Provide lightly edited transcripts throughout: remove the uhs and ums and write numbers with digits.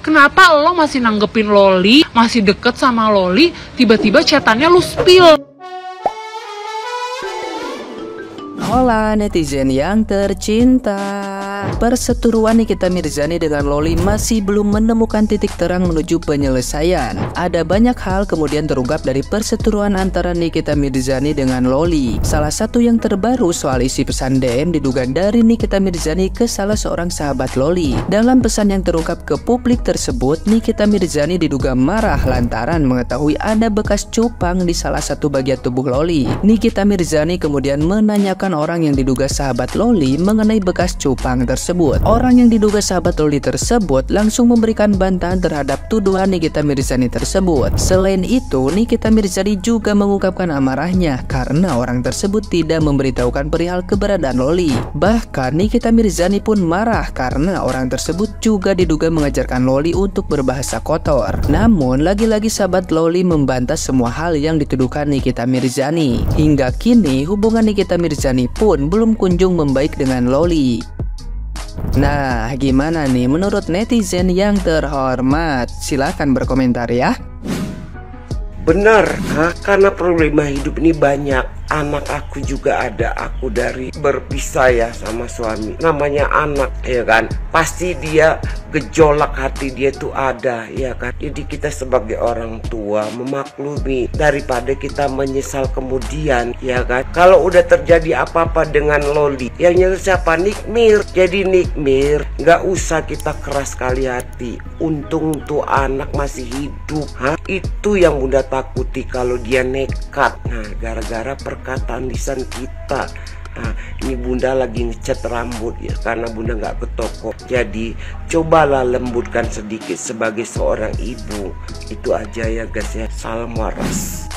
Kenapa lo masih nanggepin Loli, masih deket sama Loli, tiba-tiba chatannya lu spill? Hola netizen yang tercinta. Perseteruan Nikita Mirzani dengan Loli masih belum menemukan titik terang menuju penyelesaian. Ada banyak hal kemudian terungkap dari perseteruan antara Nikita Mirzani dengan Loli. Salah satu yang terbaru soal isi pesan DM diduga dari Nikita Mirzani ke salah seorang sahabat Loli. Dalam pesan yang terungkap ke publik tersebut, Nikita Mirzani diduga marah lantaran mengetahui ada bekas cupang di salah satu bagian tubuh Loli. Nikita Mirzani kemudian menanyakan orang yang diduga sahabat Loli mengenai bekas cupang tersebut. Orang yang diduga sahabat Loli tersebut langsung memberikan bantahan terhadap tuduhan Nikita Mirzani tersebut. Selain itu, Nikita Mirzani juga mengungkapkan amarahnya karena orang tersebut tidak memberitahukan perihal keberadaan Loli. Bahkan Nikita Mirzani pun marah karena orang tersebut juga diduga mengajarkan Loli untuk berbahasa kotor. Namun lagi-lagi sahabat Loli membantah semua hal yang dituduhkan Nikita Mirzani. Hingga kini hubungan Nikita Mirzani pun belum kunjung membaik dengan Loli. Nah, gimana nih menurut netizen yang terhormat? Silahkan berkomentar ya. Benar, karena problema hidup ini banyak. Anak aku juga ada, aku dari berpisah ya sama suami. Namanya anak, ya kan? Pasti dia gejolak hati dia tuh ada, ya kan? Jadi kita sebagai orang tua memaklumi daripada kita menyesal kemudian, ya kan? Kalau udah terjadi apa-apa dengan Loli, yang nyesel siapa? Nikmir. Jadi Nikmir, nggak usah kita keras kali hati. Untung tuh anak masih hidup. Itu yang Bunda takuti kalau dia nekat. Nah, gara-gara perkataan lisan kita. Nah, ini Bunda lagi ngecat rambut ya, karena Bunda nggak ke toko. Jadi cobalah lembutkan sedikit sebagai seorang ibu. Itu aja ya guys ya. Salam waras.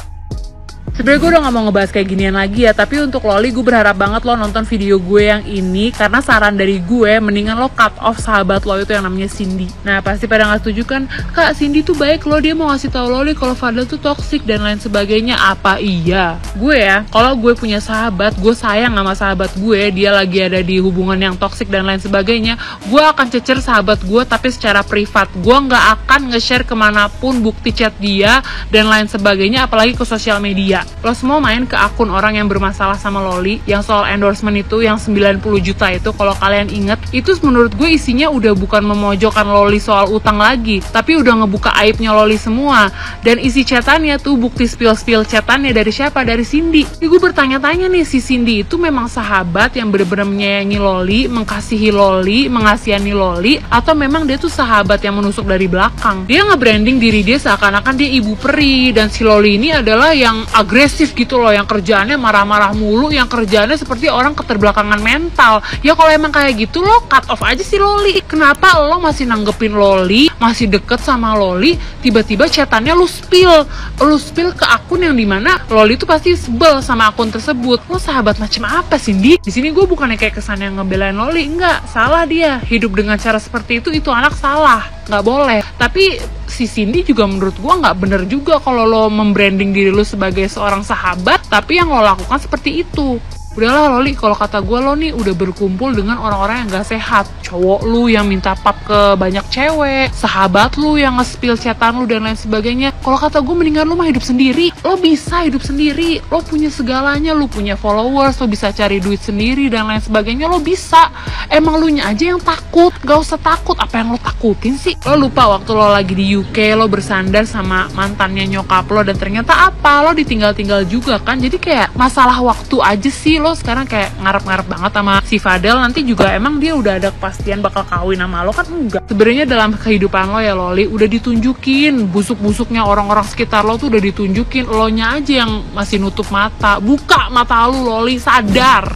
Sebenernya gue udah gak mau ngebahas kayak ginian lagi ya, tapi untuk Loli gue berharap banget lo nonton video gue yang ini, karena saran dari gue mendingan lo cut off sahabat lo itu yang namanya Cindy. Nah pasti pada gak setuju kan, Kak Cindy tuh baik lo, dia mau ngasih tahu Loli kalau Fadel tuh toxic dan lain sebagainya. Apa iya? Gue ya, kalau gue punya sahabat, gue sayang sama sahabat gue, dia lagi ada di hubungan yang toxic dan lain sebagainya, gue akan cecer sahabat gue tapi secara privat. Gue gak akan nge-share kemanapun bukti chat dia dan lain sebagainya, apalagi ke sosial media. Lo semua main ke akun orang yang bermasalah sama Loli, yang soal endorsement itu, yang 90 juta itu, kalau kalian inget, itu menurut gue isinya udah bukan memojokkan Loli soal utang lagi, tapi udah ngebuka aibnya Loli semua. Dan isi chatannya tuh, bukti spill chatannya dari siapa? Dari Cindy. Gue bertanya-tanya nih, si Cindy itu memang sahabat yang bener-bener menyayangi Loli, mengkasihi Loli, mengasihani Loli, atau memang dia tuh sahabat yang menusuk dari belakang? Dia nge-branding diri dia seakan-akan dia ibu peri, dan si Loli ini adalah yang agresif gitu loh, yang kerjaannya marah-marah mulu, yang kerjaannya seperti orang keterbelakangan mental. Ya kalau emang kayak gitu lo cut off aja si Loli. Kenapa lo masih nanggepin Loli, masih deket sama Loli, tiba-tiba chatannya lu spill ke akun yang dimana Loli tuh pasti sebel sama akun tersebut. Lo sahabat macam apa sih, Di? Di sini gue bukannya kayak kesan yang ngebelain Loli, enggak, salah dia. Hidup dengan cara seperti itu anak salah, nggak boleh. Tapi si Cindy juga menurut gue nggak bener juga kalau lo membranding diri lo sebagai seorang sahabat, tapi yang lo lakukan seperti itu. Udahlah Loli, kalau kata gue lo nih udah berkumpul dengan orang-orang yang gak sehat. Cowok lu yang minta pap ke banyak cewek, sahabat lu yang nge-spill chatan lu dan lain sebagainya. Kalau kata gue mendingan lu mah hidup sendiri. Lo bisa hidup sendiri, lo punya segalanya, lo punya followers, lo bisa cari duit sendiri dan lain sebagainya, lo bisa. Emang lu nya aja yang takut, gak usah takut. Apa yang lo takutin sih? Lo lupa waktu lo lagi di UK, lo bersandar sama mantannya nyokap lo, dan ternyata apa? Lo ditinggal-tinggal juga kan. Jadi kayak masalah waktu aja sih. Lo sekarang kayak ngarep-ngarep banget sama si Fadel, nanti juga emang dia udah ada kepastian bakal kawin sama lo kan? Enggak. Sebenarnya dalam kehidupan lo ya Loli, udah ditunjukin busuk-busuknya orang-orang sekitar lo tuh udah ditunjukin. Lo nya aja yang masih nutup mata. Buka mata lu Loli, sadar.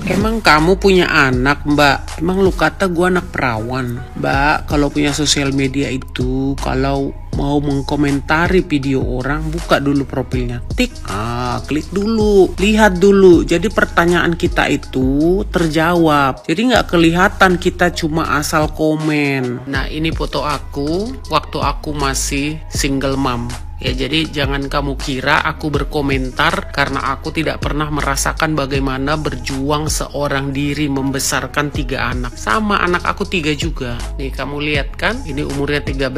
Emang kamu punya anak, Mbak? Emang lu kata gua anak perawan? Mbak, kalau punya sosial media itu, kalau mau mengkomentari video orang, buka dulu profilnya, klik dulu, lihat dulu. Jadi pertanyaan kita itu terjawab. Jadi nggak kelihatan kita cuma asal komen. Nah, ini foto aku waktu aku masih single mom. Ya, jadi jangan kamu kira aku berkomentar karena aku tidak pernah merasakan bagaimana berjuang seorang diri membesarkan 3 anak. Sama anak aku 3 juga. Nih kamu lihat kan, ini umurnya 13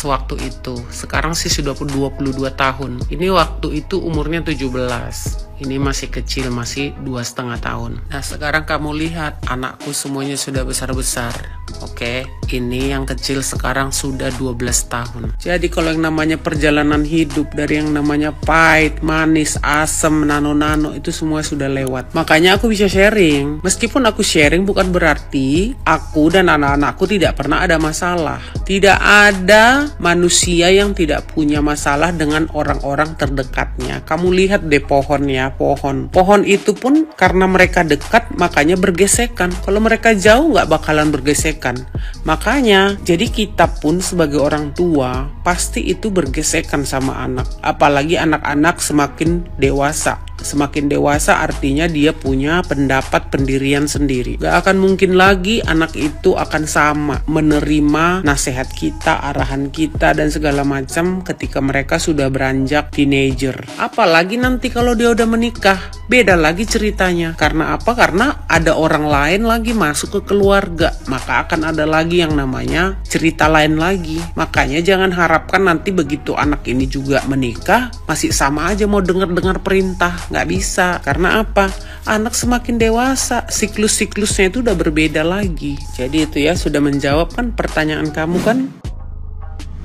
waktu itu. Sekarang sih sudah 22 tahun. Ini waktu itu umurnya 17. Ini masih kecil, masih 2,5 tahun. Nah sekarang kamu lihat, anakku semuanya sudah besar-besar. Oke, ini yang kecil sekarang sudah 12 tahun. Jadi kalau yang namanya perjalanan hidup, dari yang namanya pahit, manis, asam, nano-nano, itu semua sudah lewat. Makanya aku bisa sharing. Meskipun aku sharing bukan berarti aku dan anak-anakku tidak pernah ada masalah. Tidak ada manusia yang tidak punya masalah dengan orang-orang terdekatnya. Kamu lihat deh pohonnya, pohon itu pun karena mereka dekat makanya bergesekan. Kalau mereka jauh nggak bakalan bergesekan. Makanya jadi kita pun sebagai orang tua pasti itu bergesekan sama anak. Apalagi anak-anak semakin dewasa. Semakin dewasa artinya dia punya pendapat pendirian sendiri. Gak akan mungkin lagi anak itu akan sama menerima nasihat kita, arahan kita dan segala macam ketika mereka sudah beranjak teenager. Apalagi nanti kalau dia udah menikah, beda lagi ceritanya. Karena apa? Karena ada orang lain lagi masuk ke keluarga, maka akan ada lagi yang namanya cerita lain lagi. Makanya jangan harapkan nanti begitu anak ini juga menikah masih sama aja mau dengar-dengar perintah. Nggak bisa. Karena apa? Anak semakin dewasa, siklus-siklusnya itu udah berbeda lagi. Jadi itu ya sudah menjawab kan pertanyaan kamu kan?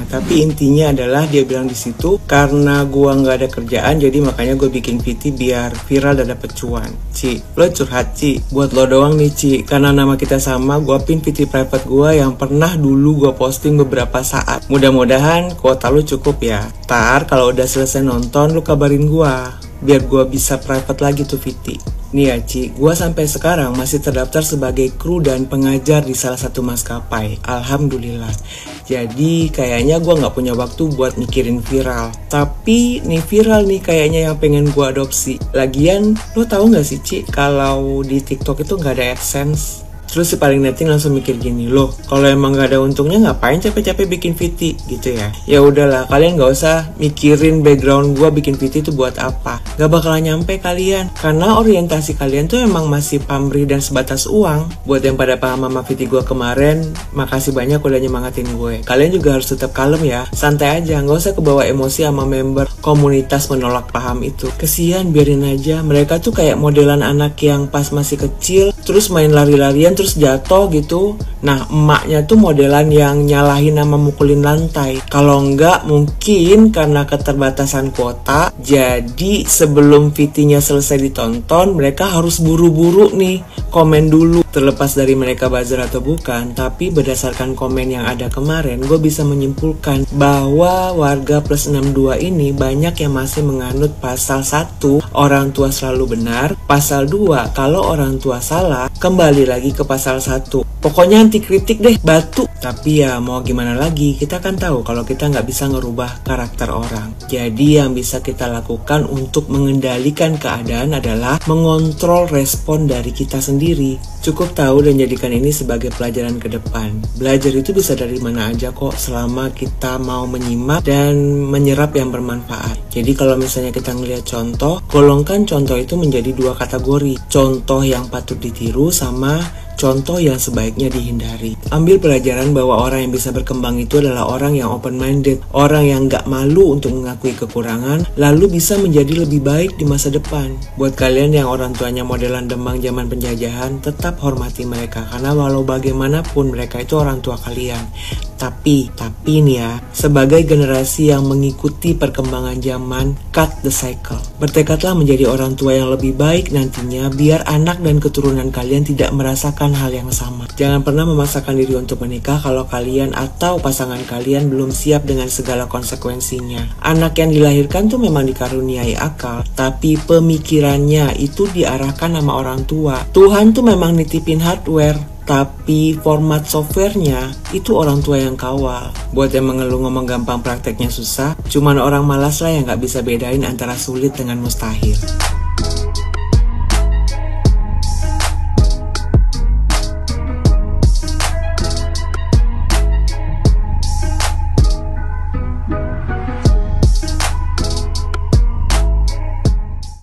Tapi intinya adalah dia bilang di situ karena gua nggak ada kerjaan jadi makanya gue bikin VT biar viral dan dapet cuan. Ci, lo curhat Ci, buat lo doang nih Ci, karena nama kita sama, gua pin VT private gua yang pernah dulu gua posting beberapa saat. Mudah-mudahan kuota lo cukup ya. Ntar kalau udah selesai nonton lo kabarin gua biar gua bisa private lagi tuh VT. Nih ya Ci, gue sampai sekarang masih terdaftar sebagai kru dan pengajar di salah satu maskapai. Alhamdulillah. Jadi kayaknya gue gak punya waktu buat mikirin viral. Tapi nih viral nih kayaknya yang pengen gue adopsi. Lagian lo tahu gak sih Ci, kalau di TikTok itu gak ada AdSense. Terus si paling netting langsung mikir gini, loh kalau emang gak ada untungnya ngapain capek-capek bikin VT gitu ya. Ya udahlah, kalian gak usah mikirin background gua bikin VT itu buat apa. Gak bakalan nyampe kalian, karena orientasi kalian tuh emang masih pamrih dan sebatas uang. Buat yang pada paham sama VT gua kemarin, makasih banyak udah nyemangatin gue. Kalian juga harus tetap kalem ya, santai aja, gak usah kebawa emosi sama member komunitas menolak paham itu. Kesian, biarin aja, mereka tuh kayak modelan anak yang pas masih kecil terus main lari-larian terus jatuh gitu. Nah emaknya tuh modelan yang nyalahin sama mukulin lantai. Kalau enggak mungkin karena keterbatasan kuota, jadi sebelum VT-nya selesai ditonton mereka harus buru-buru nih komen dulu. Terlepas dari mereka buzzer atau bukan, tapi berdasarkan komen yang ada kemarin, gue bisa menyimpulkan bahwa warga plus 62 ini banyak yang masih menganut pasal 1, orang tua selalu benar, pasal 2, kalau orang tua salah, kembali lagi ke pasal 1. Pokoknya anti kritik deh, batu. Tapi ya mau gimana lagi, kita kan tahu kalau kita nggak bisa ngerubah karakter orang. Jadi yang bisa kita lakukan untuk mengendalikan keadaan adalah mengontrol respon dari kita sendiri. Cukup tahu dan jadikan ini sebagai pelajaran ke depan. Belajar itu bisa dari mana aja kok, selama kita mau menyimak dan menyerap yang bermanfaat. Jadi kalau misalnya kita ngelihat contoh, golongkan contoh itu menjadi 2 kategori. Contoh yang patut ditiru sama contoh yang sebaiknya dihindari. Ambil pelajaran bahwa orang yang bisa berkembang itu adalah orang yang open-minded, orang yang gak malu untuk mengakui kekurangan, lalu bisa menjadi lebih baik di masa depan. Buat kalian yang orang tuanya modelan Demang zaman penjajahan, tetap hormati mereka, karena walau bagaimanapun mereka itu orang tua kalian. Tapi nih ya, sebagai generasi yang mengikuti perkembangan zaman, cut the cycle. Bertekadlah menjadi orang tua yang lebih baik nantinya, biar anak dan keturunan kalian tidak merasakan hal yang sama. Jangan pernah memaksakan diri untuk menikah kalau kalian atau pasangan kalian belum siap dengan segala konsekuensinya. Anak yang dilahirkan tuh memang dikaruniai akal, tapi pemikirannya itu diarahkan sama orang tua. Tuhan tuh memang nitipin hardware, tapi format softwarenya itu orang tua yang kawal. Buat yang mengeluh ngomong gampang prakteknya susah, cuman orang malas lah yang gak bisa bedain antara sulit dengan mustahil.